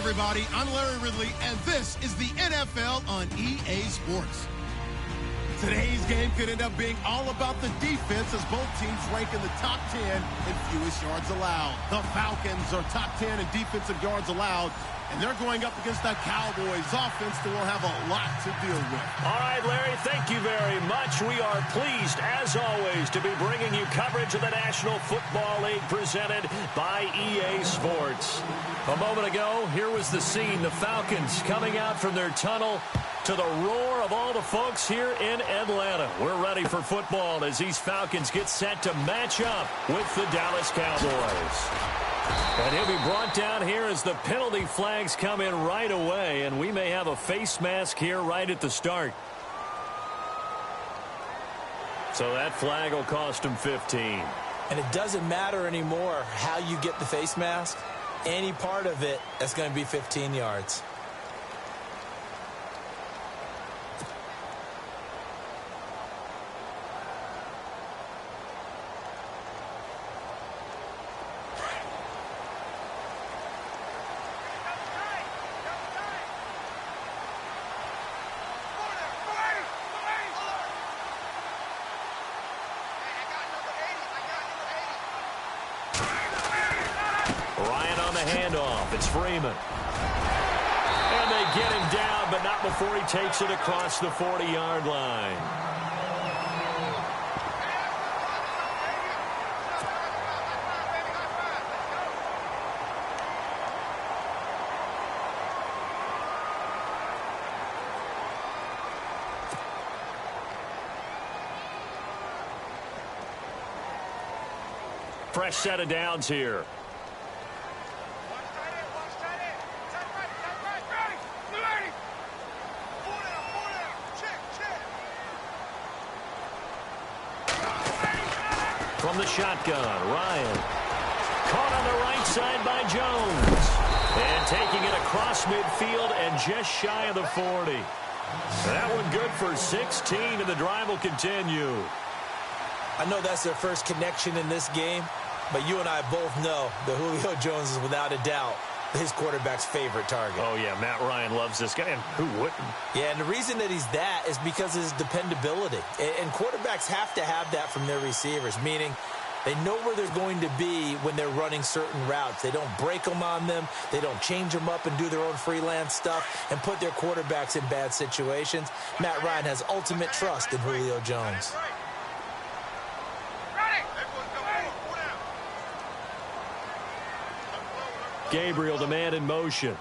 everybody. I'm Larry Ridley, and this is the NFL on EA Sports. Today's game could end up being all about the defense as both teams rank in the top 10 in fewest yards allowed. The Falcons are top 10 in defensive yards allowed, and they're going up against the Cowboys offense that will have a lot to deal with. All right, Larry, thank you very much. We are pleased, as always, to be bringing you coverage of the National Football League presented by EA Sports. A moment ago, here was the scene. The Falcons coming out from their tunnel to the roar of all the folks here in Atlanta. We're ready for football as these Falcons get set to match up with the Dallas Cowboys. And he'll be brought down here as the penalty flags come in right away, and we may have a face mask here right at the start. So that flag will cost him 15. And it doesn't matter anymore how you get the face mask. Any part of it, that's going to be 15 yards. Handoff. It's Freeman. And they get him down, but not before he takes it across the 40-yard line. Fresh set of downs here. From the shotgun, Ryan. Caught on the right side by Jones. And taking it across midfield and just shy of the 40. That one good for 16, and the drive will continue. I know that's their first connection in this game, but you and I both know that Julio Jones is without a doubt his quarterback's favorite target. Oh, yeah, Matt Ryan loves this guy, and who wouldn't? Yeah, and the reason that he's that is because of his dependability. And quarterbacks have to have that from their receivers, meaning they know where they're going to be when they're running certain routes. They don't break them on them. They don't change them up and do their own freelance stuff and put their quarterbacks in bad situations. Matt Ryan has ultimate trust in Julio Jones. Gabriel, the man in motion.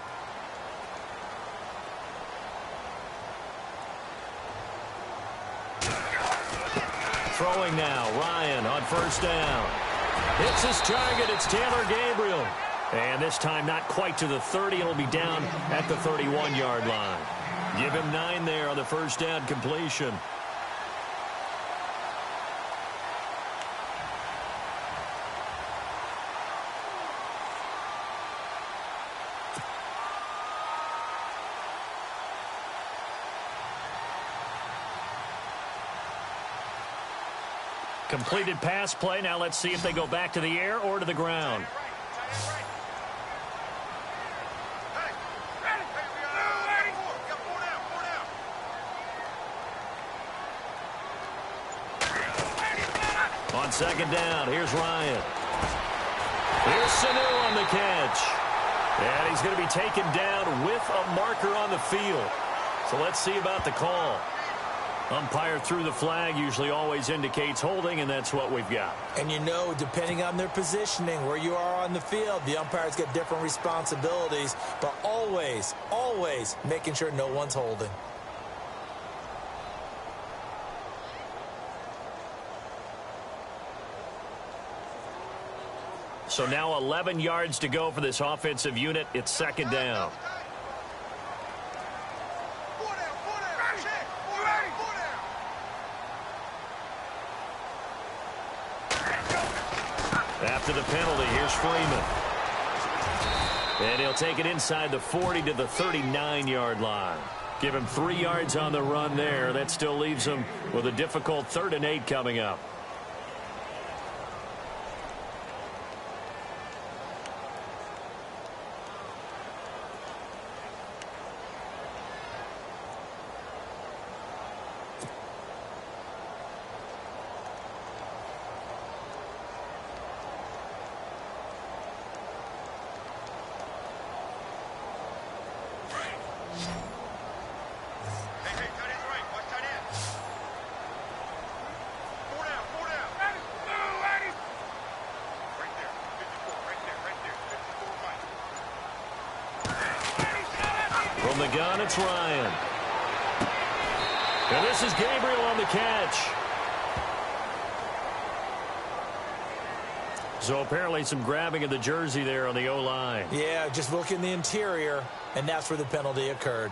Throwing now, Ryan on first down. Hits his target, it's Taylor Gabriel. And this time not quite to the 30, it'll be down at the 31-yard line. Give him 9 there on the first down completion. Completed pass play. Now let's see if they go back to the air or to the ground. On second down, here's Ryan. Here's Sanu on the catch. And he's going to be taken down with a marker on the field. So let's see about the call. Umpire threw the flag, usually always indicates holding, and that's what we've got. And you know, depending on their positioning, where you are on the field, the umpires get different responsibilities, but always, always making sure no one's holding. So now 11 yards to go for this offensive unit. It's second down. After the penalty, here's Freeman. And he'll take it inside the 40 to the 39-yard line. Give him 3 yards on the run there. That still leaves him with a difficult 3rd and 8 coming up. From the gun, it's Ryan. And this is Gabriel on the catch. So apparently some grabbing of the jersey there on the O-line. Yeah, just look in the interior, and that's where the penalty occurred.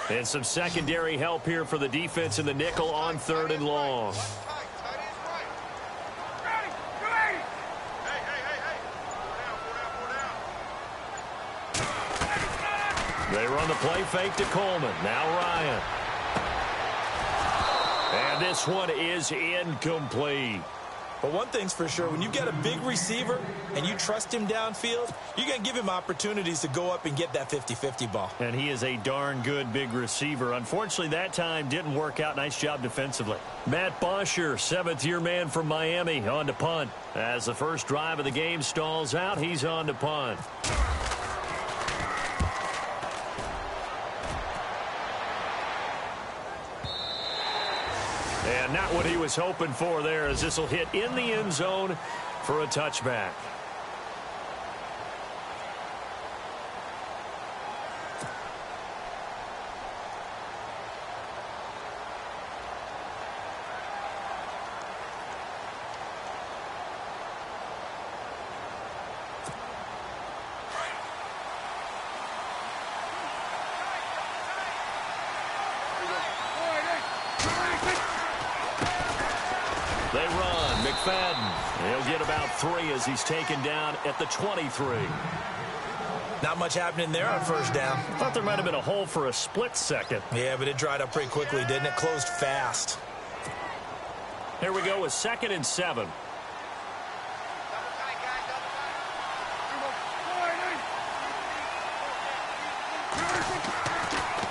And some secondary help here for the defense in the nickel on 3rd and long. They run the play fake to Coleman. Now Ryan. And this one is incomplete. But one thing's for sure, when you've got a big receiver and you trust him downfield, you're going to give him opportunities to go up and get that 50-50 ball. And he is a darn good big receiver. Unfortunately, that time didn't work out. Nice job defensively. Matt Bosher, 7th-year man from Miami, on to punt. As the first drive of the game stalls out, he's on to punt. And not what he was hoping for there, as this will hit in the end zone for a touchback. They run. Mckinnon. He'll get about 3 as he's taken down at the 23. Not much happening there on first down. Thought there might have been a hole for a split second. Yeah, but it dried up pretty quickly, didn't it? Closed fast. Here we go with 2nd and 7.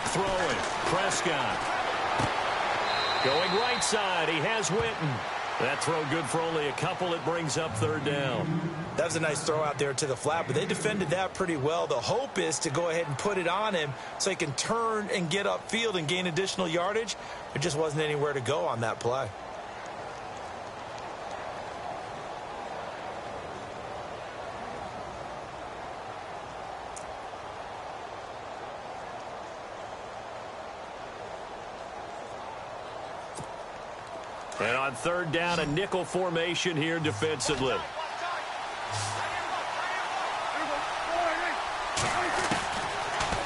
Throwing. Prescott. Going right side. He has Witten. That throw good for only a couple. It brings up 3rd down. That was a nice throw out there to the flat, but they defended that pretty well. The hope is to go ahead and put it on him so he can turn and get upfield and gain additional yardage. There just wasn't anywhere to go on that play. And on 3rd down, a nickel formation here defensively.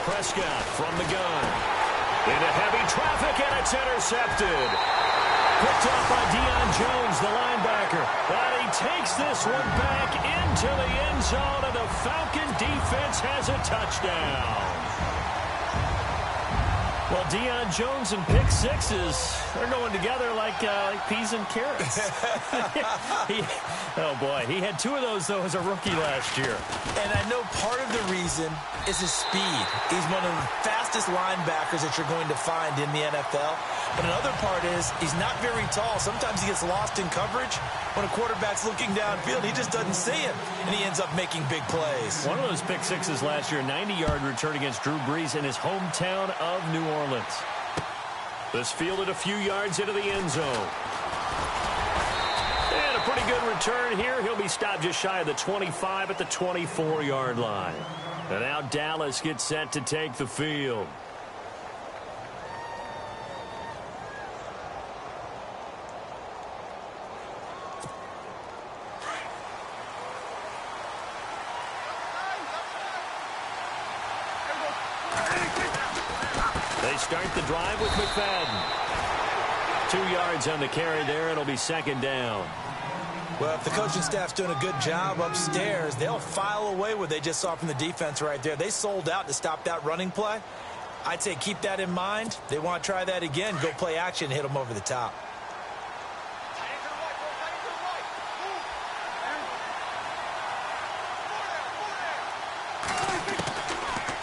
Prescott from the gun. Into heavy traffic, and it's intercepted. Picked up by Deion Jones, the linebacker. But he takes this one back into the end zone, and the Falcon defense has a touchdown. Well, Deion Jones and pick sixes, they're going together like peas and carrots. Oh, boy. He had 2 of those, though, as a rookie last year. And I know part of the reason is his speed. He's one of the fastest linebackers that you're going to find in the NFL. But another part is he's not very tall. Sometimes he gets lost in coverage. When a quarterback's looking downfield, he just doesn't see him, and he ends up making big plays. One of those pick sixes last year, 90-yard return against Drew Brees in his hometown of New Orleans. This fielded a few yards into the end zone. And a pretty good return here. He'll be stopped just shy of the 25 at the 24-yard line. And now Dallas gets set to take the field. They start the drive with McFadden. 2 yards on the carry there. It'll be 2nd down. Well, if the coaching staff's doing a good job upstairs, they'll file away what they just saw from the defense right there. They sold out to stop that running play. I'd say keep that in mind. They want to try that again. Go play action, hit them over the top.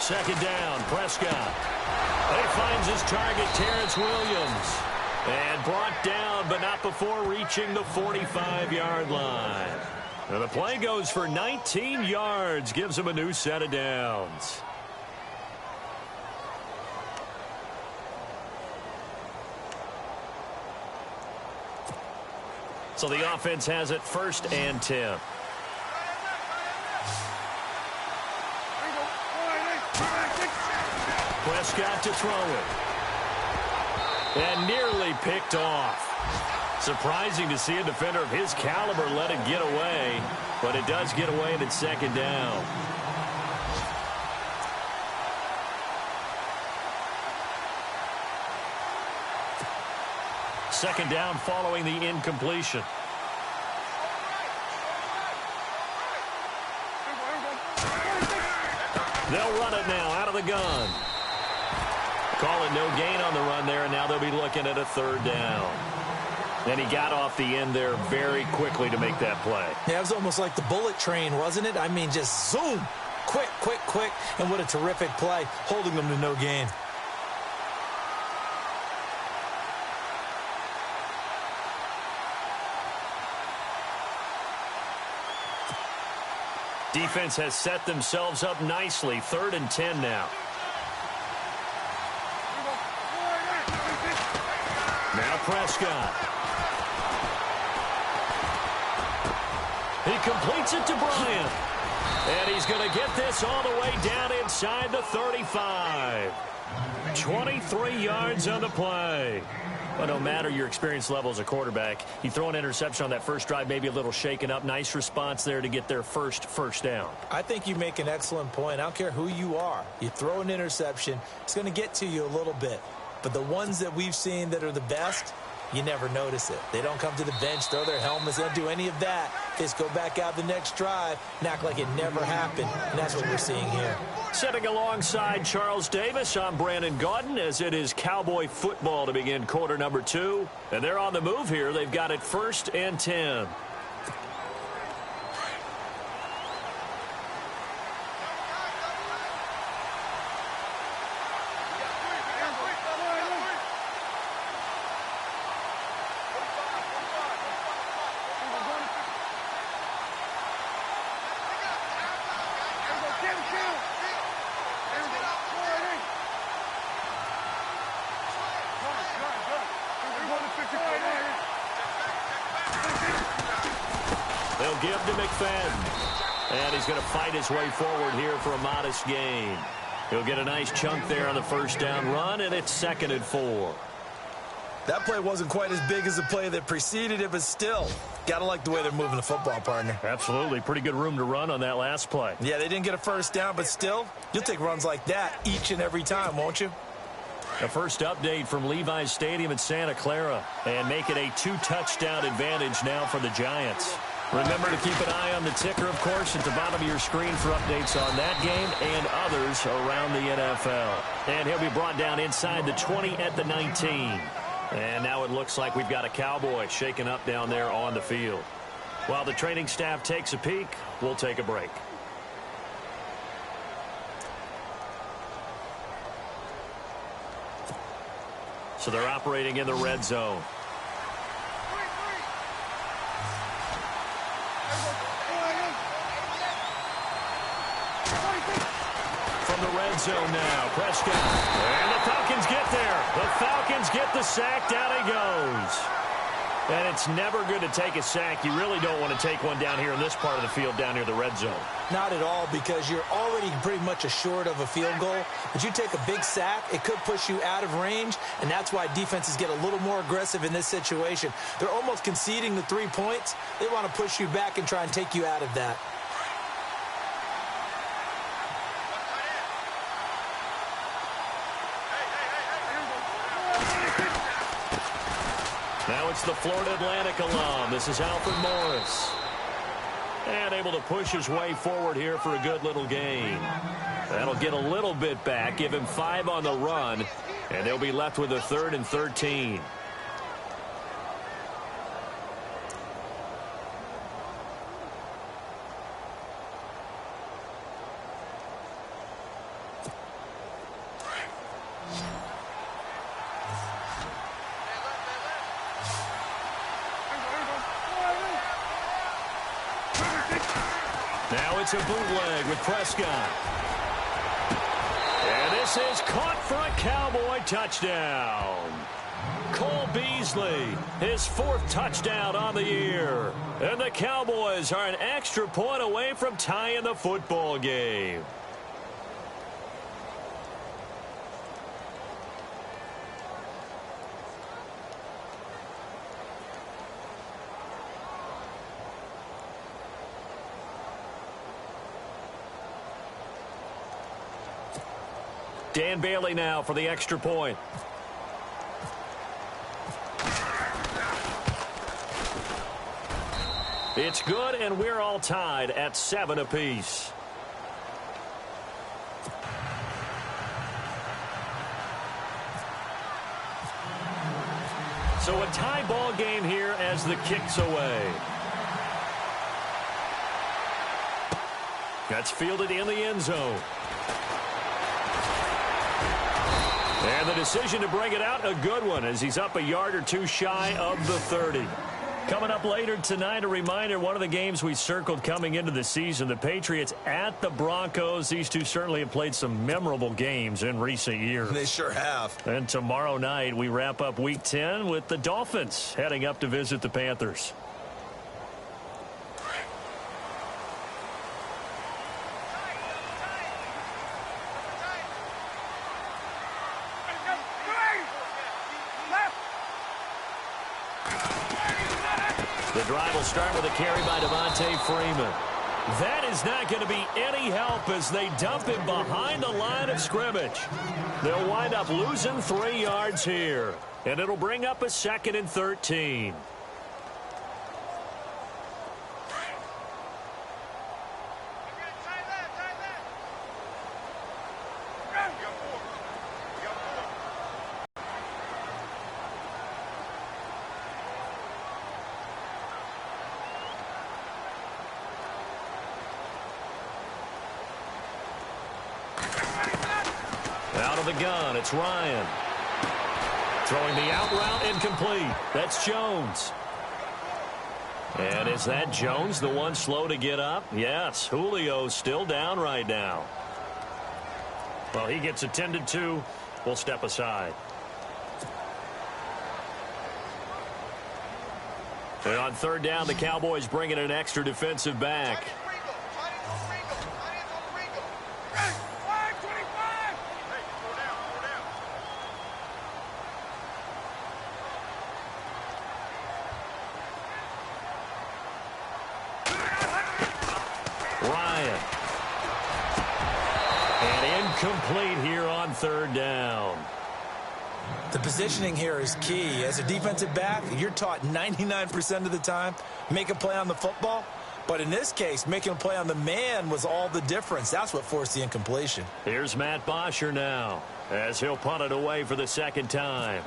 Second down, Prescott. He finds his target, Terrence Williams. And brought down, but not before reaching the 45-yard line. And the play goes for 19 yards, gives him a new set of downs. So the offense has it 1st and 10. Prescott to throw it. And nearly picked off. Surprising to see a defender of his caliber let it get away, but it does get away and it's 2nd down. Second down following the incompletion. They'll run it now out of the gun. Call it no gain on the run there, and now they'll be looking at a 3rd down. And he got off the end there very quickly to make that play. Yeah, it was almost like the bullet train, wasn't it? I mean, just zoom. Quick, quick, quick. And what a terrific play, holding them to no gain. Defense has set themselves up nicely. 3rd and 10 now. Now Prescott. He completes it to Bryant. And he's going to get this all the way down inside the 35. 23 yards on the play. Well, no matter your experience level as a quarterback, you throw an interception on that first drive, maybe a little shaken up. Nice response there to get their first down. I think you make an excellent point. I don't care who you are. You throw an interception, it's going to get to you a little bit. But the ones that we've seen that are the best, you never notice it. They don't come to the bench, throw their helmets, they don't do any of that. They just go back out the next drive and act like it never happened. And that's what we're seeing here. Sitting alongside Charles Davis, I'm Brandon Gaudin, as it is Cowboy football to begin quarter number 2. And they're on the move here. They've got it 1st and 10. They'll give to Mckinnon. And he's going to fight his way forward here for a modest gain. He'll get a nice chunk there on the 1st down run, and it's 2nd and 4. That play wasn't quite as big as the play that preceded it, but still, got to like the way they're moving the football, partner. Absolutely. Pretty good room to run on that last play. Yeah, they didn't get a 1st down, but still, you'll take runs like that each and every time, won't you? The first update from Levi's Stadium in Santa Clara, and make it a 2-touchdown advantage now for the Giants. Remember to keep an eye on the ticker, of course, at the bottom of your screen for updates on that game and others around the NFL. And he'll be brought down inside the 20 at the 19. And now it looks like we've got a Cowboy shaken up down there on the field. While the training staff takes a peek, we'll take a break. So they're operating in the red zone. From the red zone now, Prescott. And the Falcons get there. The Falcons get the sack. Down he goes. And it's never good to take a sack. You really don't want to take one down here in this part of the field, down near the red zone. Not at all, because you're already pretty much assured of a field goal. But you take a big sack, it could push you out of range, and that's why defenses get a little more aggressive in this situation. They're almost conceding the 3 points. They want to push you back and try and take you out of that. Now it's the Florida Atlantic alum. This is Alfred Morris. And able to push his way forward here for a good little gain. That'll get a little bit back, give him 5 on the run, and they'll be left with a 3rd and 13. Now it's a bootleg with Prescott. And this is caught for a Cowboy touchdown. Cole Beasley, his 4th touchdown on the year. And the Cowboys are an extra point away from tying the football game. Dan Bailey now for the extra point. It's good, and we're all tied at 7 apiece. So a tie ball game here as the kick's away. That's fielded in the end zone. And the decision to bring it out, a good one, as he's up a yard or two shy of the 30. Coming up later tonight, a reminder, one of the games we circled coming into the season, the Patriots at the Broncos. These two certainly have played some memorable games in recent years. They sure have. And tomorrow night, we wrap up Week 10 with the Dolphins heading up to visit the Panthers. The drive will start with a carry by Devontae Freeman. That is not going to be any help as they dump him behind the line of scrimmage. They'll wind up losing 3 yards here, and it'll bring up a 2nd and 13. Out of the gun, it's Ryan. Throwing the out route, incomplete. That's Jones. And is that Jones, the one slow to get up? Yes, Julio's still down right now. Well, he gets attended to. We'll step aside. And on 3rd down, the Cowboys bring in an extra defensive back. Ryan. And incomplete here on 3rd down. The positioning here is key. As a defensive back, you're taught 99% of the time, make a play on the football. But in this case, making a play on the man was all the difference. That's what forced the incompletion. Here's Matt Bosher now, as he'll punt it away for the 2nd time.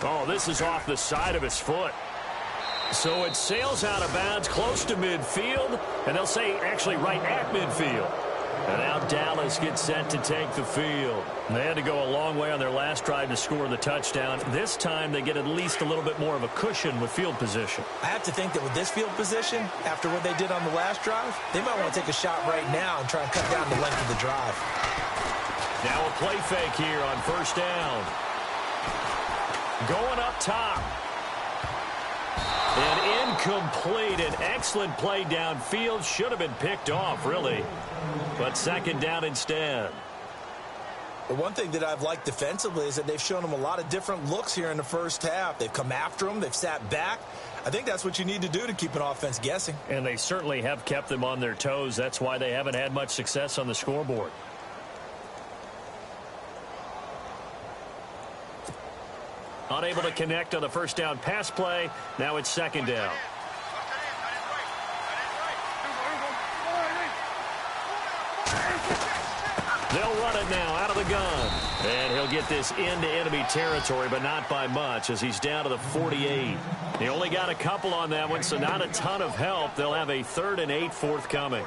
Oh, this is off the side of his foot. So it sails out of bounds close to midfield, and they'll say actually right at midfield. And now Dallas gets set to take the field. They had to go a long way on their last drive to score the touchdown. This time they get at least a little bit more of a cushion with field position. I have to think that with this field position, after what they did on the last drive, they might want to take a shot right now and try and cut down the length of the drive. Now a play fake here on 1st down. Going up top. And incomplete. An excellent play downfield. Should have been picked off, really. But 2nd down instead. The one thing that I've liked defensively is that they've shown them a lot of different looks here in the first half. They've come after them. They've sat back. I think that's what you need to do to keep an offense guessing. And they certainly have kept them on their toes. That's why they haven't had much success on the scoreboard. Unable to connect on the 1st down pass play. Now it's 2nd down. They'll run it now out of the gun. And he'll get this into enemy territory, but not by much as he's down to the 48. He only got a couple on that one, so not a ton of help. They'll have a 3rd and 8 forthcoming.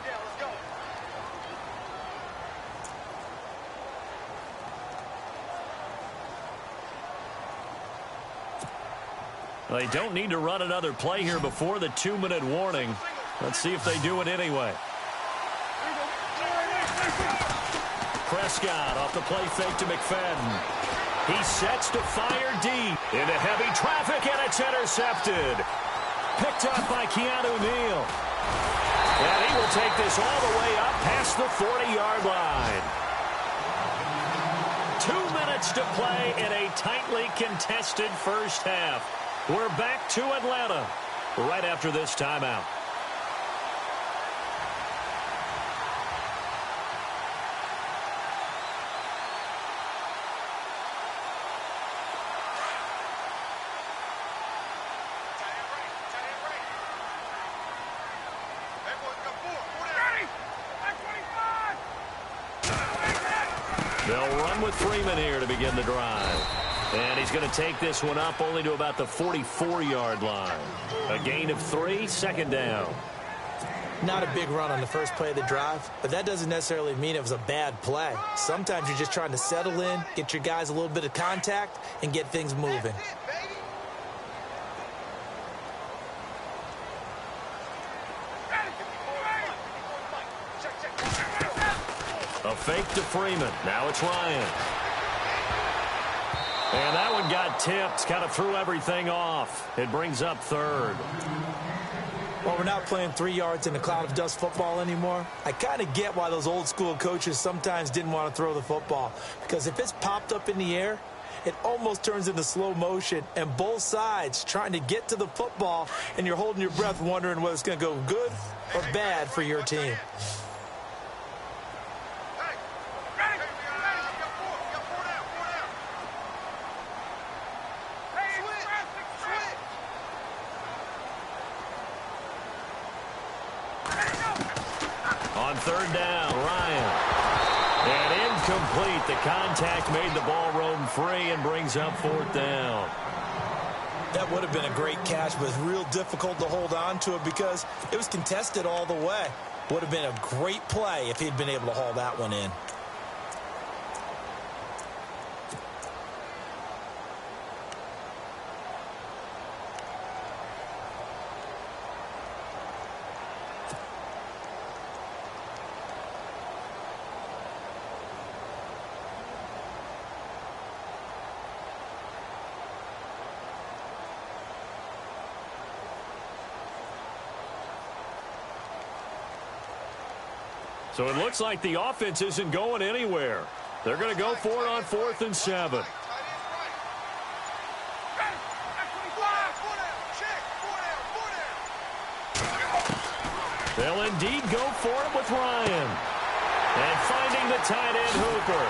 They don't need to run another play here before the 2-minute warning. Let's see if they do it anyway. Prescott off the play fake to Mckinnon. He sets to fire deep into heavy traffic, and it's intercepted. Picked up by Keanu Neal. And he will take this all the way up past the 40-yard line. 2 minutes to play in a tightly contested first half. We're back to Atlanta right after this timeout. They'll run with Freeman here to begin the drive. And he's going to take this one up only to about the 44-yard line. A gain of 3, 2nd down. Not a big run on the first play of the drive, but that doesn't necessarily mean it was a bad play. Sometimes you're just trying to settle in, get your guys a little bit of contact, and get things moving. A fake to Freeman. Now it's Ryan. And that one got tipped. Kind of threw everything off. It brings up 3rd. Well, we're not playing 3 yards in a cloud of dust football anymore. I kind of get why those old school coaches sometimes didn't want to throw the football. Because if it's popped up in the air, it almost turns into slow motion. And both sides trying to get to the football, and you're holding your breath wondering whether it's going to go good or bad for your team. On 3rd down, Ryan. And incomplete. The contact made the ball roam free and brings up 4th down. That would have been a great catch, but it's real difficult to hold on to it because it was contested all the way. Would have been a great play if he'd been able to haul that one in. So it looks like the offense isn't going anywhere. They're going to go for it on 4th and 7. They'll indeed go for it with Ryan. And finding the tight end Hooper.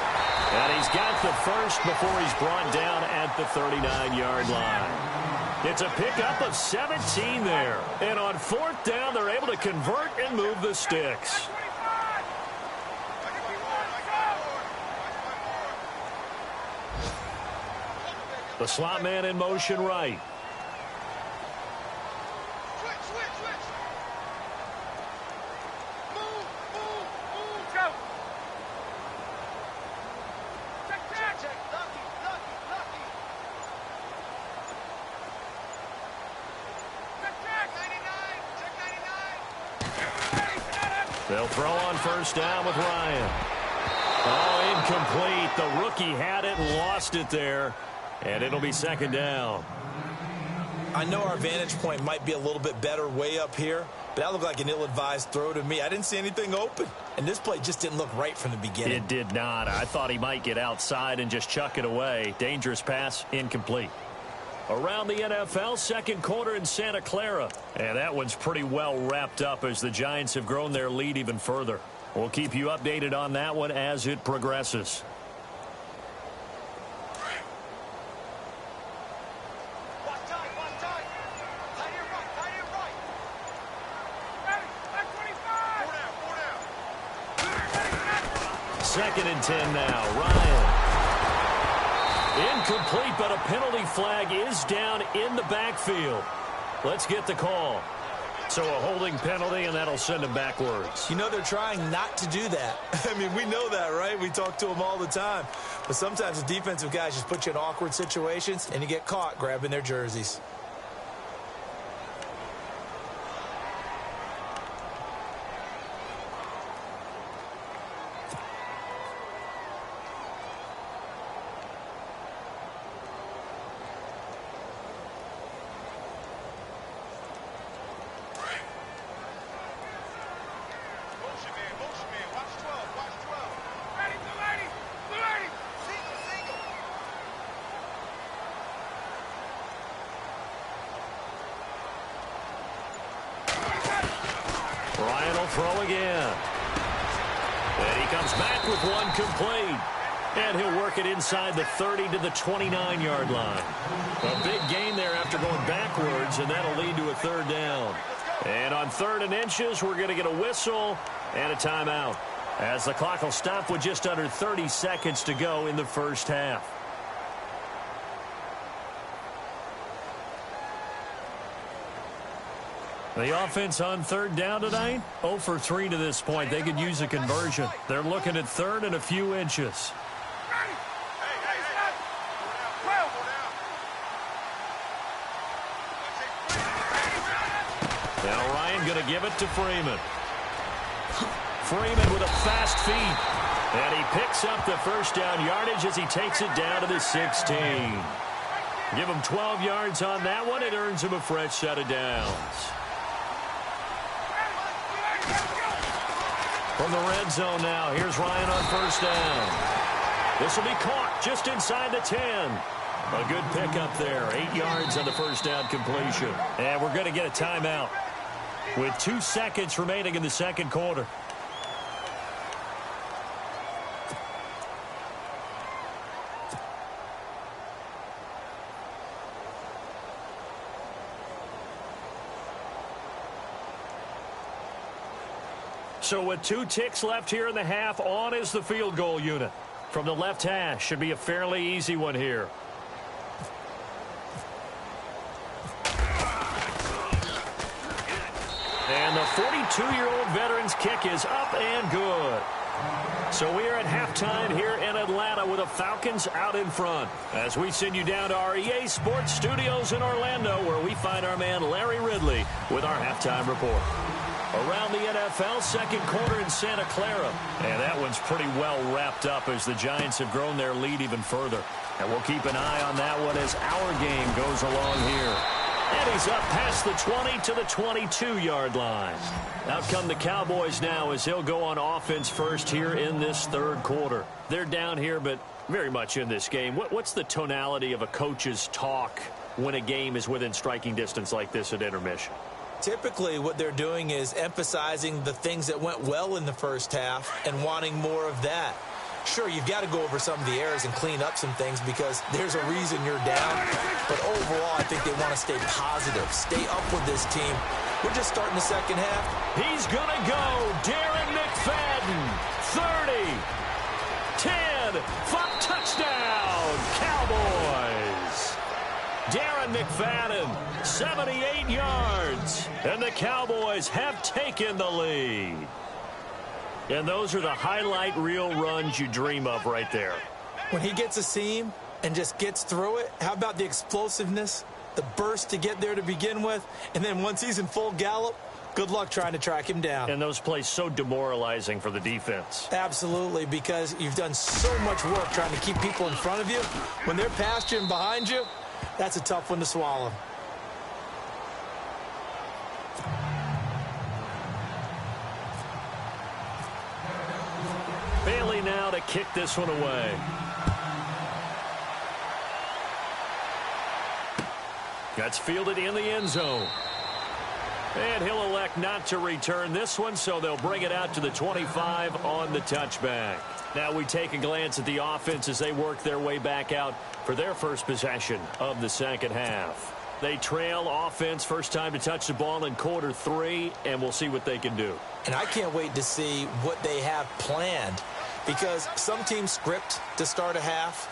And he's got the first before he's brought down at the 39-yard line. It's a pickup of 17 there. And on 4th down, they're able to convert and move the sticks. The slot man in motion right. They'll throw on 1st down with Ryan. Oh, incomplete. The rookie had it and lost it there. And it'll be 2nd down. I know our vantage point might be a little bit better way up here, but that looked like an ill-advised throw to me. I didn't see anything open, and this play just didn't look right from the beginning. It did not. I thought he might get outside and just chuck it away. Dangerous pass, incomplete. Around the NFL, 2nd quarter in Santa Clara. And that one's pretty well wrapped up as the Giants have grown their lead even further. We'll keep you updated on that one as it progresses. Second and 10 now. Ryan. Incomplete, but a penalty flag is down in the backfield. Let's get the call. So a holding penalty, and that'll send him backwards. You know, they're trying not to do that. I mean, we know that, right? We talk to them all the time. But sometimes the defensive guys just put you in awkward situations, and you get caught grabbing their jerseys. Ryan will throw again. And he comes back with one complete. And he'll work it inside the 30 to the 29-yard line. A big gain there after going backwards, and that'll lead to a third down. And on 3rd and inches, we're going to get a whistle and a timeout, as the clock will stop with just under 30 seconds to go in the first half. The offense on 3rd down tonight, 0 for 3 to this point. They could use a conversion. They're looking at 3rd and a few inches. Now Ryan going to give it to Freeman. Freeman with a fast feet. And he picks up the first down yardage as he takes it down to the 16. Give him 12 yards on that one. It earns him a fresh set of downs. From the red zone now, here's Ryan on 1st down. This will be caught just inside the 10. A good pickup there. 8 yards on the first down completion. And we're going to get a timeout with 2 seconds remaining in the second quarter. So with 2 ticks left here in the half, on is the field goal unit. From the left hash, should be a fairly easy one here. And the 42-year-old veteran's kick is up and good. So we are at halftime here in Atlanta with the Falcons out in front, as we send you down to our EA Sports Studios in Orlando, where we find our man Larry Ridley with our halftime report. Around the NFL, second quarter in Santa Clara. And that one's pretty well wrapped up as the Giants have grown their lead even further. And we'll keep an eye on that one as our game goes along here. And he's up past the 20 to the 22-yard line. Out come the Cowboys now as he'll go on offense first here in this third quarter. They're down here, but very much in this game. What's the tonality of a coach's talk when a game is within striking distance like this at intermission? Typically, what they're doing is emphasizing the things that went well in the first half and wanting more of that. Sure, you've got to go over some of the errors and clean up some things because there's a reason you're down. But overall, I think they want to stay positive, stay up with this team. We're just starting the second half. He's going to go. Darren McFadden, 30, 10, 5, touchdown, Cowboys. Darren McFadden, 78 yards, and the Cowboys have taken the lead. And those are the highlight reel runs you dream of right there. When he gets a seam and just gets through it, how about the explosiveness, the burst to get there to begin with, and then once he's in full gallop, good luck trying to track him down. And those plays so demoralizing for the defense. Absolutely, because you've done so much work trying to keep people in front of you. When they're past you and behind you, that's a tough one to swallow. Bailey now to kick this one away. That's fielded in the end zone. And he'll elect not to return this one, so they'll bring it out to the 25 on the touchback. Now we take a glance at the offense as they work their way back out for their first possession of the second half. They trail offense, first time to touch the ball in quarter 3, and we'll see what they can do. And I can't wait to see what they have planned, because some teams script to start a half.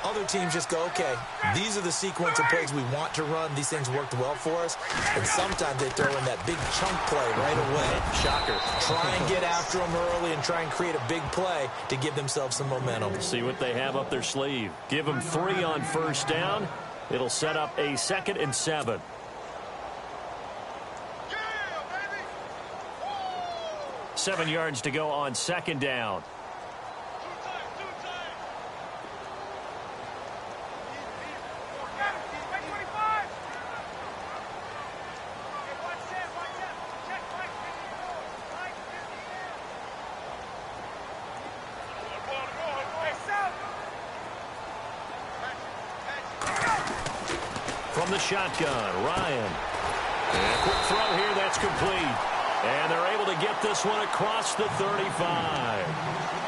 Other teams just go, okay, these are the sequence of plays we want to run. These things worked well for us. And sometimes they throw in that big chunk play right away. Shocker. Try and get after them early and try and create a big play to give themselves some momentum. See what they have up their sleeve. Give them 3 on first down. It'll set up a 2nd and 7. Yeah, baby. 7 yards to go on 2nd down. From the shotgun, Ryan. And a quick throw here, that's complete. And they're able to get this one across the 35.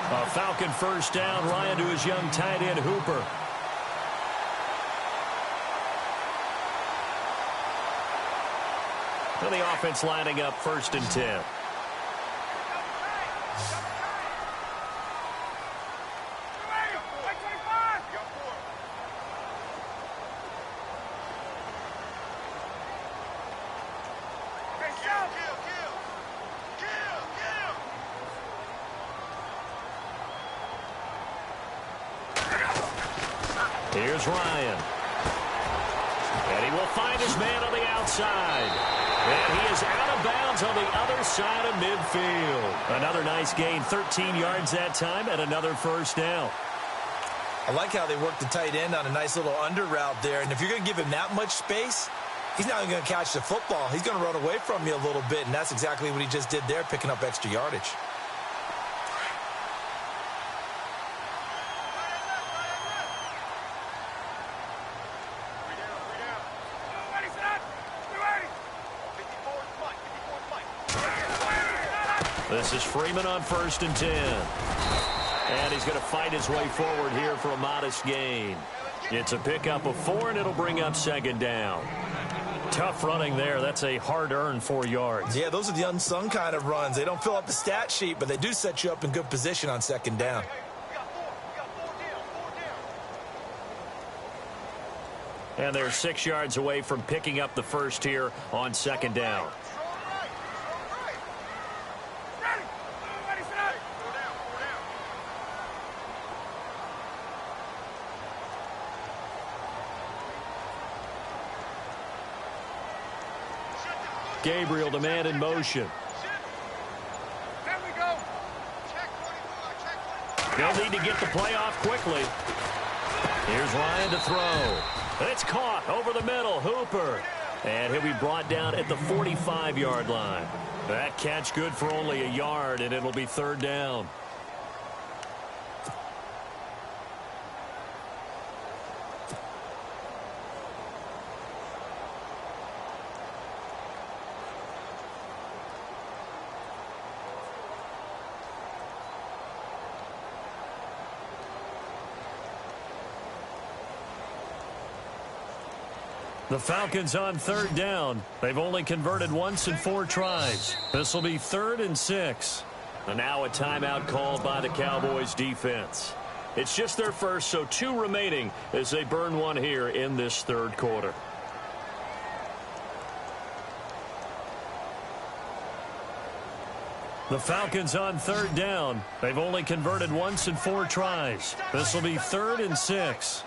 A Falcon first down. Ryan to his young tight end, Hooper. And the offense lining up 1st and 10. Here's Ryan. And he will find his man on the outside. And he is out of bounds on the other side of midfield. Another nice gain, 13 yards that time, and another first down. I like how they work the tight end on a nice little under route there. And if you're going to give him that much space, he's not even going to catch the football. He's going to run away from you a little bit, and that's exactly what he just did there, picking up extra yardage. This is Freeman on 1st and 10. And he's going to fight his way forward here for a modest gain. It's a pickup of 4, and it'll bring up 2nd down. Tough running there. That's a hard-earned 4 yards. Yeah, those are the unsung kind of runs. They don't fill up the stat sheet, but they do set you up in good position on 2nd down. And they're 6 yards away from picking up the first here on 2nd down. Gabriel to man in motion. They'll need to get the play off quickly. Here's Ryan to throw. It's caught over the middle. Hooper. And he'll be brought down at the 45-yard line. That catch good for only a yard, and it'll be 3rd down. The Falcons on 3rd down. They've only converted once in 4 tries. This will be 3rd and 6. And now a timeout called by the Cowboys defense. It's just their first, so 2 remaining as they burn one here in this 3rd quarter. The Falcons on 3rd down. They've only converted once in 4 tries. This will be 3rd and 6.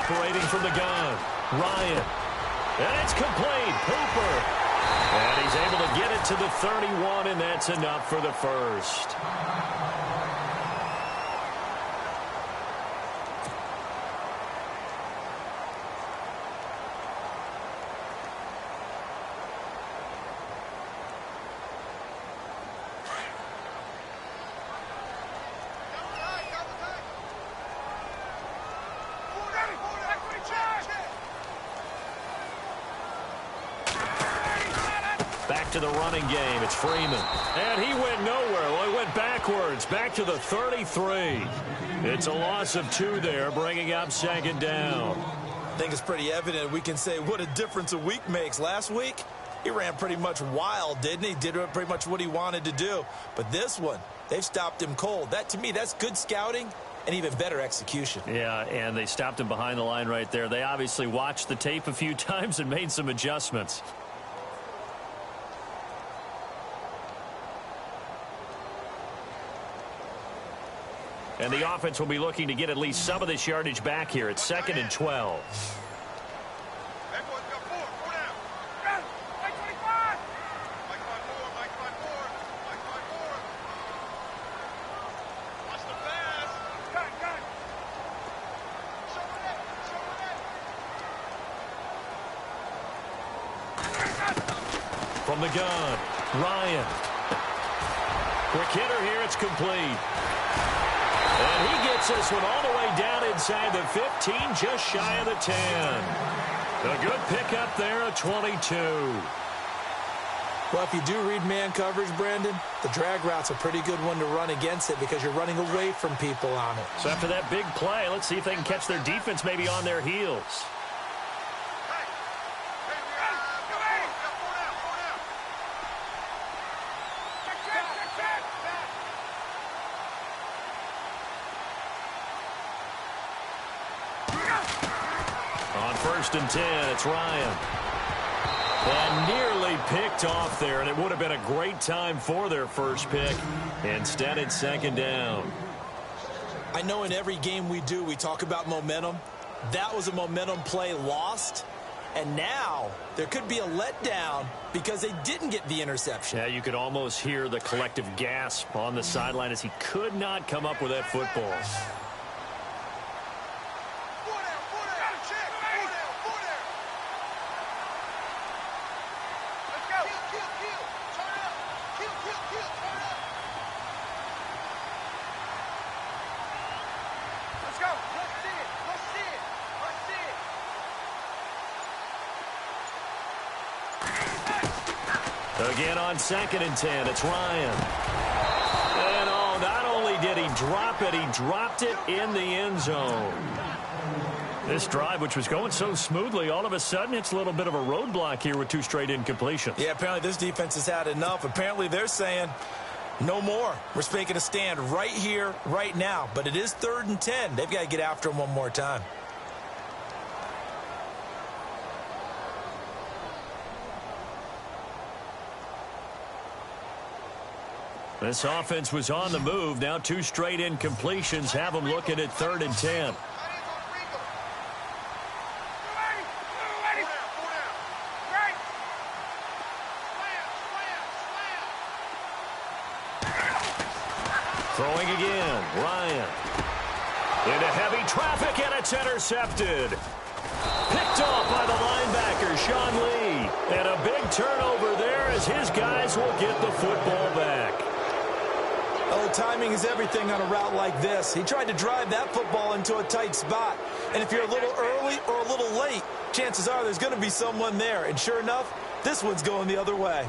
Operating from the gun, Ryan. And it's complete. Hooper. And he's able to get it to the 31, and that's enough for the first. To the running game. It's Freeman. And he went nowhere. Well, he went backwards. Back to the 33. It's a loss of 2 there, bringing up 2nd down. I think it's pretty evident. We can say what a difference a week makes. Last week, he ran pretty much wild, didn't he? Did pretty much what he wanted to do. But this one, they've stopped him cold. That, to me, that's good scouting and even better execution. Yeah, and they stopped him behind the line right there. They obviously watched the tape a few times and made some adjustments. And the offense will be looking to get at least some of this yardage back here. It's 2nd and 12. From the gun, Ryan. Quick hitter here, it's complete. And he gets this one all the way down inside the 15, just shy of the 10. A good pickup there, a 22. Well, if you do read man coverage, Brandon, the drag route's a pretty good one to run against it because you're running away from people on it. So after that big play, let's see if they can catch their defense maybe on their heels. On 1st and 10, it's Ryan. And nearly picked off there, and it would have been a great time for their first pick. Instead, it's 2nd down. I know in every game we do, we talk about momentum. That was a momentum play lost. And now there could be a letdown because they didn't get the interception. Yeah, you could almost hear the collective gasp on the sideline as he could not come up with that football. Again on 2nd and 10, it's Ryan. And oh, not only did he drop it, he dropped it in the end zone. This drive, which was going so smoothly, all of a sudden it's a little bit of a roadblock here with 2 straight incompletions. Yeah, apparently this defense has had enough. Apparently they're saying no more. We're making a stand right here, right now. But it is 3rd and 10. They've got to get after him one more time. This offense was on the move. Now 2 straight incompletions have them looking at 3rd and 10. Throwing again, Ryan. Into heavy traffic, and it's intercepted. Picked off by the linebacker, Sean Lee. And a big turnover there as his guys will get the football back. Oh, timing is everything on a route like this. He tried to drive that football into a tight spot. And if you're a little early or a little late, chances are there's going to be someone there. And sure enough, this one's going the other way.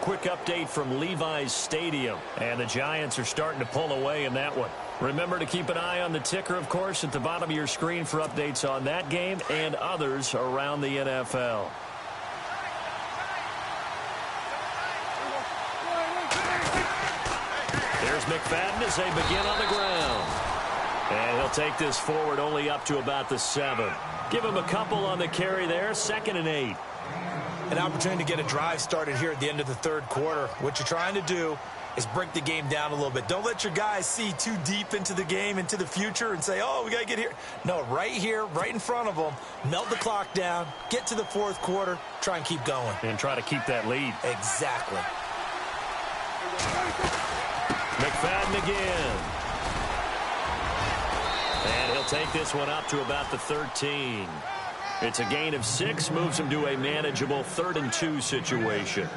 Quick update from Levi's Stadium. And the Giants are starting to pull away in that one. Remember to keep an eye on the ticker, of course, at the bottom of your screen for updates on that game and others around the NFL. There's Mckinnon as they begin on the ground. And he'll take this forward only up to about the 7. Give him a couple on the carry there, 2nd and 8. An opportunity to get a drive started here at the end of the 3rd quarter. What you're trying to do is break the game down a little bit. Don't let your guys see too deep into the game, into the future, and say, oh, we got to get here. No, right here, right in front of them, melt the clock down, get to the 4th quarter, try and keep going. And try to keep that lead. Exactly. Mckinnon again. And he'll take this one up to about the 13. It's a gain of 6, moves him to a manageable 3rd and 2 situation.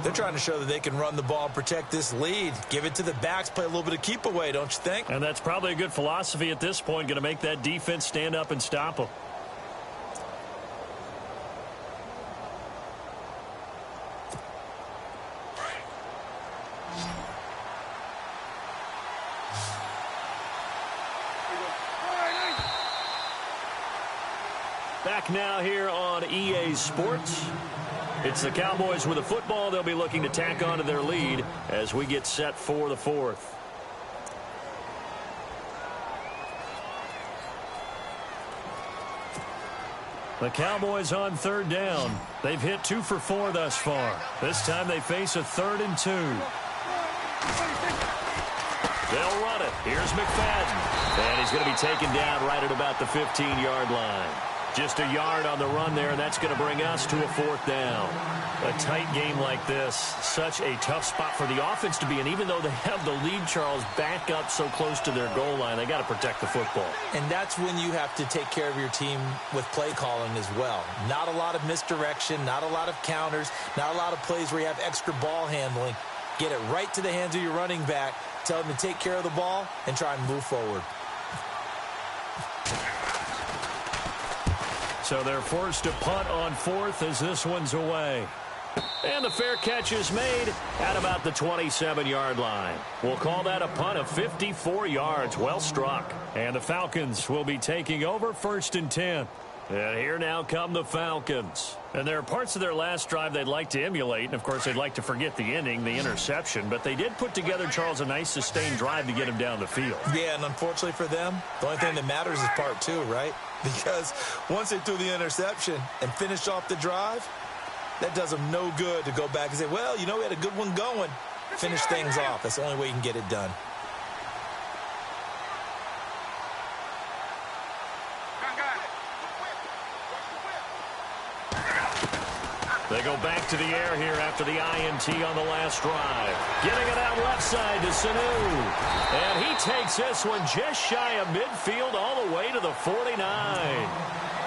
They're trying to show that they can run the ball and protect this lead. Give it to the backs, play a little bit of keep away, don't you think? And that's probably a good philosophy at this point, going to make that defense stand up and stop them. Back now here on EA Sports. It's the Cowboys with the football. They'll be looking to tack on to their lead as we get set for the 4th. The Cowboys on 3rd down. They've hit 2 for 4 thus far. This time they face a 3rd and 2. They'll run it. Here's Mckinnon. And he's going to be taken down right at about the 15-yard line. Just a yard on the run there, and that's going to bring us to a 4th down. A tight game like this, such a tough spot for the offense to be in. Even though they have the lead, Charles, back up so close to their goal line, they got to protect the football. And that's when you have to take care of your team with play calling as well. Not a lot of misdirection, not a lot of counters, not a lot of plays where you have extra ball handling. Get it right to the hands of your running back, tell them to take care of the ball, and try and move forward. So they're forced to punt on 4th as this one's away. And the fair catch is made at about the 27-yard line. We'll call that a punt of 54 yards. Well struck. And the Falcons will be taking over 1st and 10. And here now come the Falcons. And there are parts of their last drive they'd like to emulate. And, of course, they'd like to forget the ending, the interception. But they did put together, Charles, a nice sustained drive to get him down the field. Yeah, and unfortunately for them, the only thing that matters is part 2, right? Because once they threw the interception and finished off the drive, that does them no good to go back and say, well, you know, we had a good one going. Finish things off. That's the only way you can get it done. They go back to the air here after the INT on the last drive. Getting it out left side to Sanu. And he takes this one just shy of midfield all the way to the 49.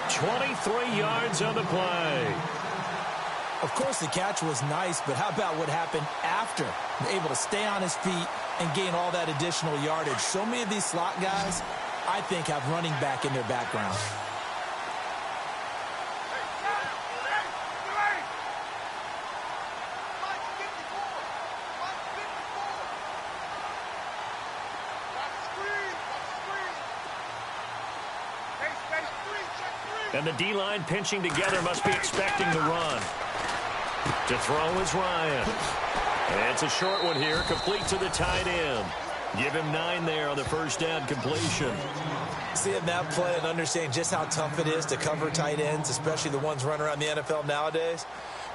23 yards on the play. Of course, the catch was nice, but how about what happened after? Able to stay on his feet and gain all that additional yardage. So many of these slot guys, I think, have running back in their background. And the D-line pinching together must be expecting the run. To throw is Ryan. And it's a short one here, complete to the tight end. Give him 9 there on the first down completion. Seeing that play and understanding just how tough it is to cover tight ends, especially the ones running around the NFL nowadays,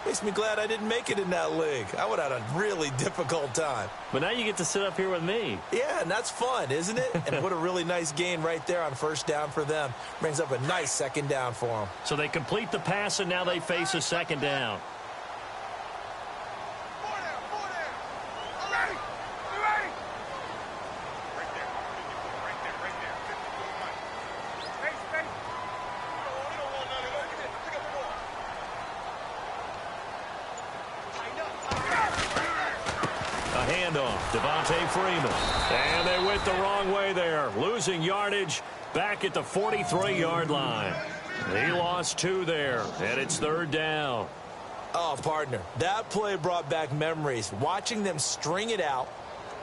makes me glad I didn't make it in that league. I would have had a really difficult time. But now you get to sit up here with me. Yeah, and that's fun, isn't it? And what a really nice gain right there on first down for them. Brings up a nice second down for them. So they complete the pass, and now they face a second down. And they went the wrong way there, losing yardage back at the 43-yard line. He lost 2 there, and it's 3rd down. Oh, partner, that play brought back memories. Watching them string it out,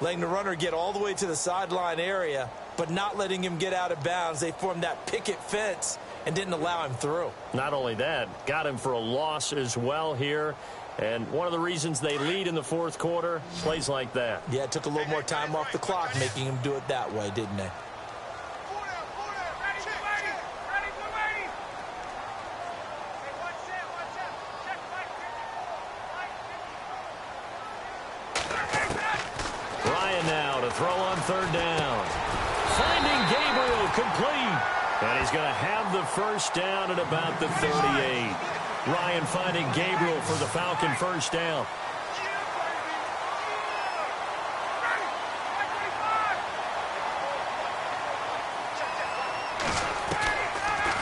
letting the runner get all the way to the sideline area, but not letting him get out of bounds. They formed that picket fence and didn't allow him through. Not only that, got him for a loss as well here. And one of the reasons they lead in the 4th quarter, plays like that. Yeah, it took a little more time off the clock, making him do it that way, didn't they? Ryan now to throw on 3rd down. Finding Gabriel complete. And he's going to have the first down at about the 38. Ryan finding Gabriel for the Falcon first down.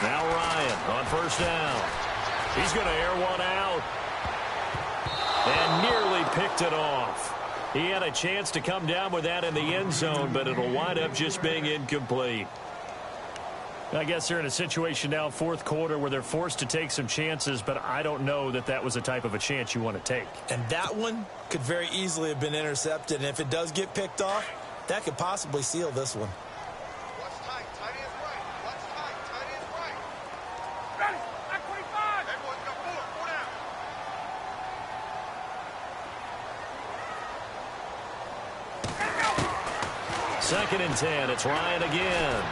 Now Ryan on first down. He's going to air one out. And nearly picked it off. He had a chance to come down with that in the end zone, but it'll wind up just being incomplete. I guess they're in a situation now, 4th quarter, where they're forced to take some chances, but I don't know that that was the type of a chance you want to take. And that one could very easily have been intercepted, and if it does get picked off, that could possibly seal this one. Watch tight, tight end right. Watch tight, tight end right. Ready, back 25. Everyone's got 4 down. Second and 10, it's Ryan again.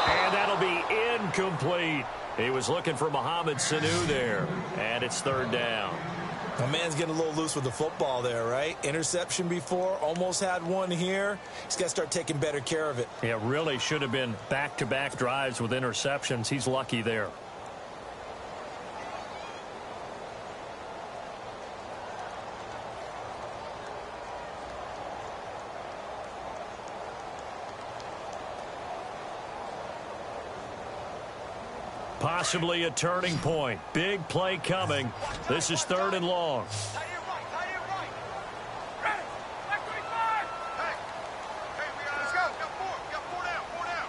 And that'll be incomplete. He was looking for Mohamed Sanu there, and it's 3rd down. My man's getting a little loose with the football there, right? Interception before, almost had one here. He's got to start taking better care of it. Yeah, really should have been back-to-back drives with interceptions. He's lucky there. Possibly a turning point. Big play coming. This is 3rd and long. Tight end right, tight end right. Ready. Back 25. Hey. Hey, let's go. We got 4. We got 4 down. 4 down.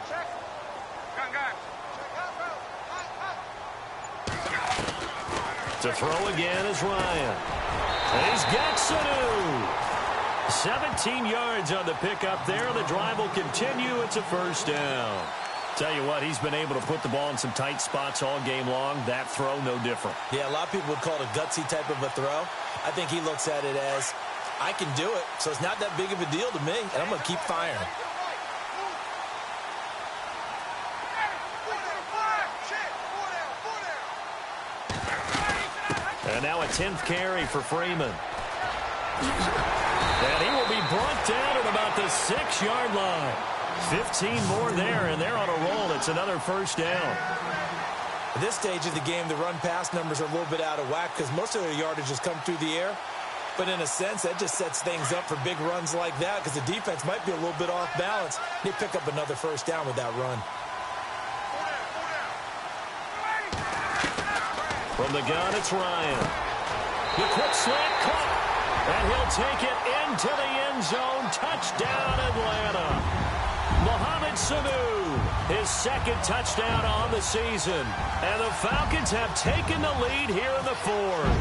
Check. Gun. Check out, bro. Hot. To throw again is Ryan. And he's got Sanu. 17 yards on the pickup there. The drive will continue. It's a 1st down. Tell you what, he's been able to put the ball in some tight spots all game long. That throw, no different. Yeah, a lot of people would call it a gutsy type of a throw. I think he looks at it as, I can do it, so it's not that big of a deal to me, and I'm going to keep firing. And now a 10th carry for Freeman. And he will be brought down at about the 6-yard line. 15 more there, and they're on a roll. It's another 1st down. At this stage of the game, the run-pass numbers are a little bit out of whack because most of their yardage has come through the air. But in a sense, that just sets things up for big runs like that because the defense might be a little bit off balance. They pick up another 1st down with that run. From the gun, it's Ryan. The quick slant caught. And he'll take it into the end zone. Touchdown, Atlanta. Mohamed Sanu, his 2nd touchdown on the season. And the Falcons have taken the lead here in the 4th.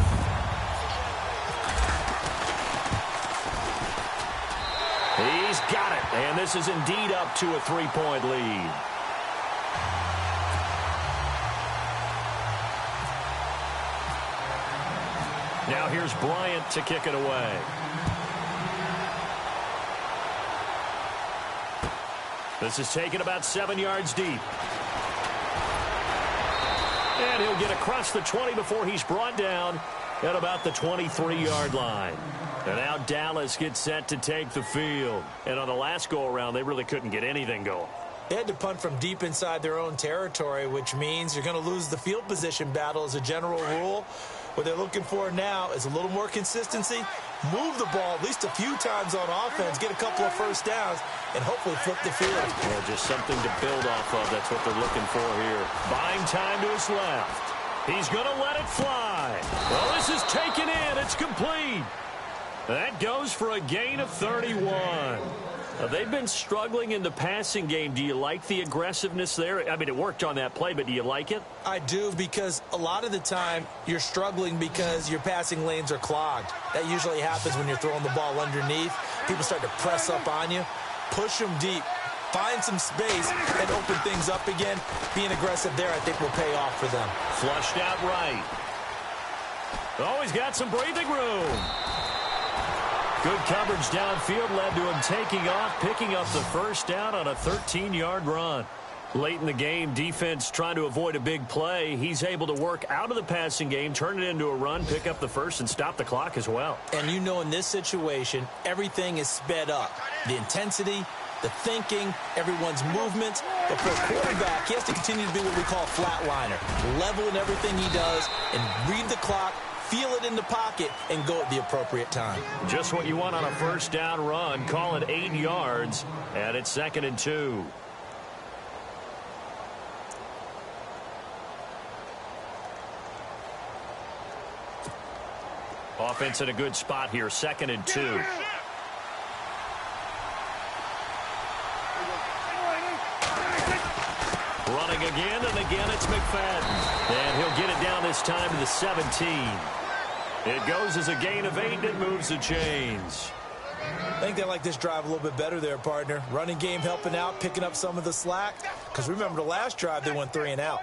He's got it. And this is indeed up to a 3-point lead. Now here's Bryant to kick it away. This is taken about 7 yards deep. And he'll get across the 20 before he's brought down at about the 23-yard line. And now Dallas gets set to take the field. And on the last go-around, they really couldn't get anything going. They had to punt from deep inside their own territory, which means you're going to lose the field position battle as a general rule. What they're looking for now is a little more consistency, move the ball at least a few times on offense, get a couple of 1st downs, and hopefully flip the field. Yeah, just something to build off of. That's what they're looking for here. Buying time to his left. He's going to let it fly. Well, this is taken in. It's complete. That goes for a gain of 31. They've been struggling in the passing game. Do you like the aggressiveness there? I mean, it worked on that play, but do you like it? I do, because a lot of the time you're struggling because your passing lanes are clogged. That usually happens when you're throwing the ball underneath. People start to press up on you. Push them deep. Find some space and open things up again. Being aggressive there, I think, will pay off for them. Flushed out right. Oh, he's got some breathing room. Good coverage downfield led to him taking off, picking up the 1st down on a 13-yard run. Late in the game, defense trying to avoid a big play. He's able to work out of the passing game, turn it into a run, pick up the 1st, and stop the clock as well. And you know, in this situation, everything is sped up. The intensity, the thinking, everyone's movements. But for a quarterback, he has to continue to be what we call a flatliner. Level in everything he does and read the clock, feel it in the pocket, and go at the appropriate time. Just what you want on a 1st down run. Call it 8 yards, and it's 2nd and 2. Offense in a good spot here, 2nd and 2. Running again, and again it's McFadden. And he'll get it down this time to the 17. It goes as a gain of 8, and it moves the chains. I think they like this drive a little bit better there, partner. Running game helping out, picking up some of the slack. Because remember, the last drive, they went 3 and out.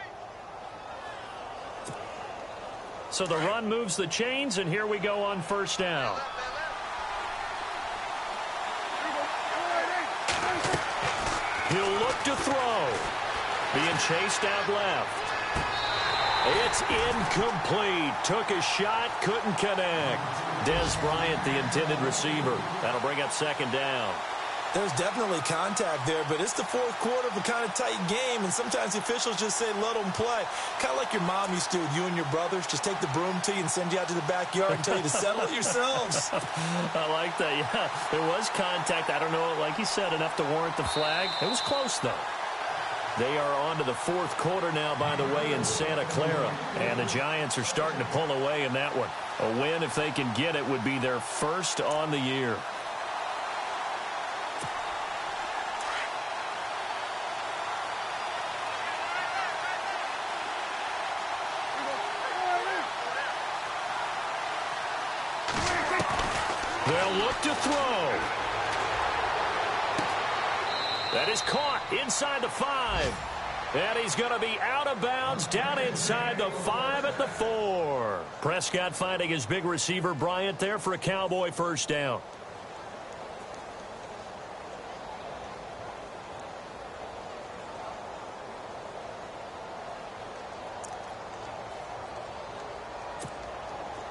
So the run moves the chains, and here we go on 1st down. He'll look to throw. Being chased out left. It's incomplete. Took a shot, couldn't connect. Des Bryant, the intended receiver. That'll bring up second down. There's definitely contact there, but it's the fourth quarter of a kind of tight game, and sometimes the officials just say, let them play. Kind of like your mom used to with you and your brothers. Just take the broom to you and send you out to the backyard and tell you to settle it yourselves. I like that, yeah. There was contact. I don't know, like you said, enough to warrant the flag. It was close, though. They are on to the fourth quarter now, by the way, in Santa Clara. And the Giants are starting to pull away in that one. A win, if they can get it, would be their first on the year. They'll look to throw. That is caught inside the 5. And he's going to be out of bounds down inside the 5 at the 4. Prescott finding his big receiver Bryant there for a Cowboy first down.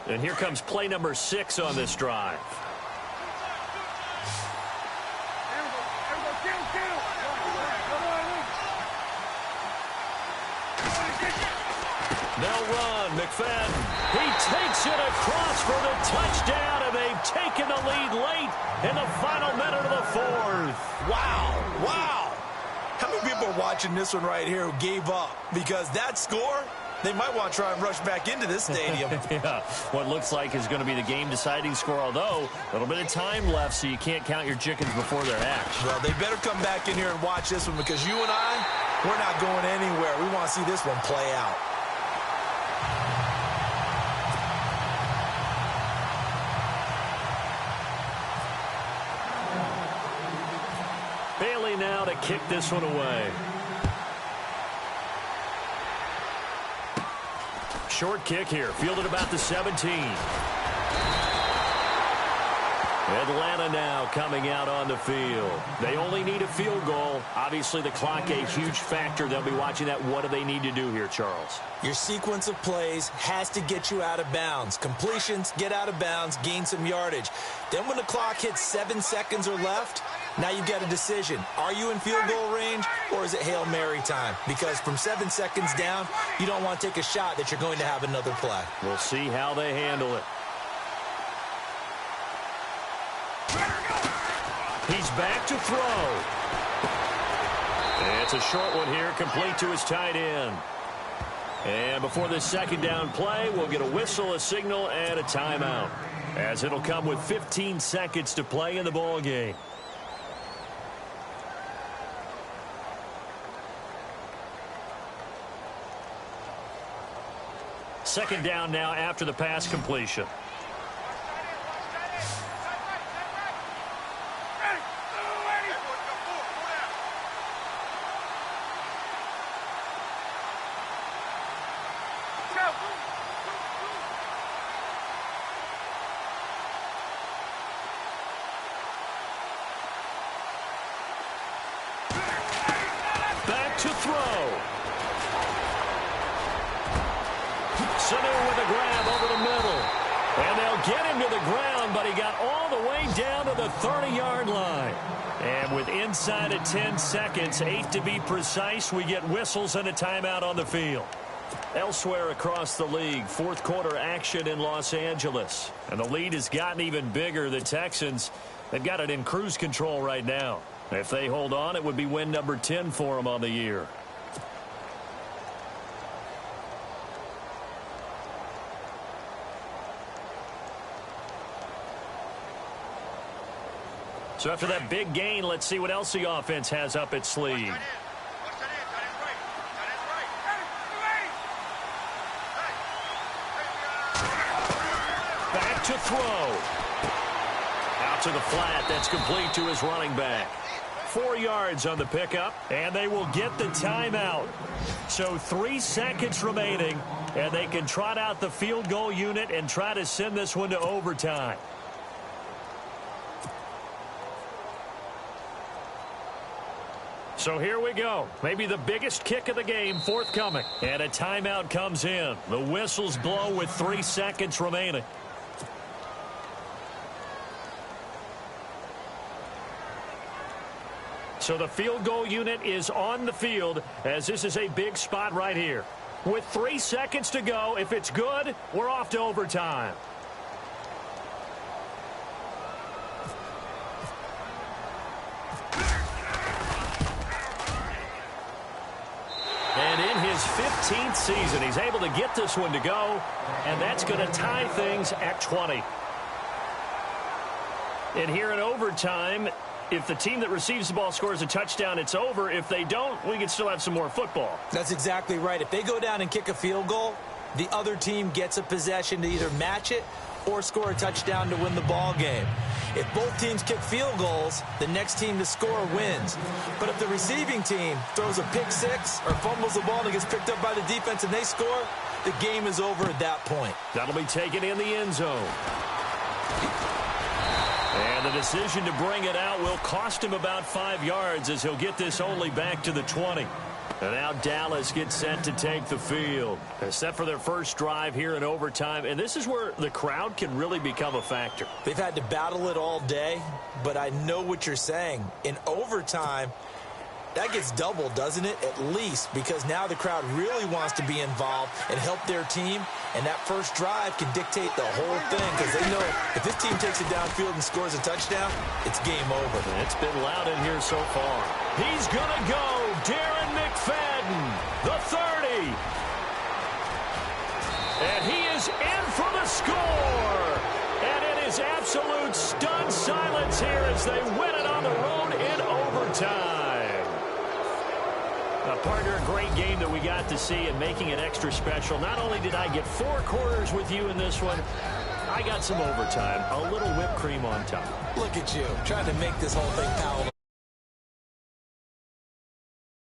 And here comes play number 6 on this drive. They'll run. Mckinnon. He takes it across for the touchdown, and they've taken the lead late in the final minute of the 4th. Wow. Wow. How many people are watching this one right here who gave up? Because that score, they might want to try and rush back into this stadium. Yeah, what looks like is going to be the game-deciding score, although a little bit of time left, so you can't count your chickens before they're hatched. Well, they better come back in here and watch this one, because you and I, we're not going anywhere. We want to see this one play out. Bailey now to kick this one away. Short kick here, fielded about the 17. Atlanta now coming out on the field. They only need a field goal. Obviously, the clock a huge factor. They'll be watching that. What do they need to do here, Charles? Your sequence of plays has to get you out of bounds. Completions, get out of bounds, gain some yardage. Then when the clock hits 7 seconds or left, now you've got a decision. Are you in field goal range, or is it Hail Mary time? Because from 7 seconds down, you don't want to take a shot that you're going to have another play. We'll see how they handle it. He's back to throw. It's a short one here, complete to his tight end. And before this second down play, we'll get a whistle, a signal, and a timeout, as it'll come with 15 seconds to play in the ball game. Second down now after the pass completion. Back to throw. Sanu with a grab over the middle. And they'll get him to the ground, but he got all the way down to the 30-yard line. And with inside of 10 seconds, 8 to be precise, we get whistles and a timeout on the field. Elsewhere across the league, fourth quarter action in Los Angeles. And the lead has gotten even bigger. The Texans, they've got it in cruise control right now. If they hold on, it would be win number 10 for them on the year. So after that big gain, let's see what else the offense has up its sleeve. Back to throw. Out to the flat. That's complete to his running back. 4 yards on the pickup, and they will get the timeout. So 3 seconds remaining, and they can trot out the field goal unit and try to send this one to overtime. So here we go. Maybe the biggest kick of the game forthcoming. And a timeout comes in. The whistles blow with 3 seconds remaining. So the field goal unit is on the field as this is a big spot right here. With 3 seconds to go, if it's good, we're off to overtime. And in his 15th season, he's able to get this one to go, and that's going to tie things at 20. And here in overtime, if the team that receives the ball scores a touchdown, it's over. If they don't, we can still have some more football. That's exactly right. If they go down and kick a field goal, the other team gets a possession to either match it or score a touchdown to win the ball game. If both teams kick field goals, the next team to score wins. But if the receiving team throws a pick six or fumbles the ball and it gets picked up by the defense and they score, the game is over at that point. That'll be taken in the end zone. And the decision to bring it out will cost him about 5 yards as he'll get this only back to the 20. And now Dallas gets set to take the field. They're set for their first drive here in overtime. And this is where the crowd can really become a factor. They've had to battle it all day, but I know what you're saying. In overtime, that gets doubled, doesn't it? At least, because now the crowd really wants to be involved and help their team. And that first drive can dictate the whole thing because they know if this team takes it downfield and scores a touchdown, it's game over. It's been loud in here so far. He's going to go. Darren McFadden, the 30. And he is in for the score. And it is absolute stunned silence here as they win it on the road in overtime. Partner, a great game that we got to see and making it extra special. Not only did I get 4 quarters with you in this one, I got some overtime, a little whipped cream on top. Look at you, trying to make this whole thing palatable.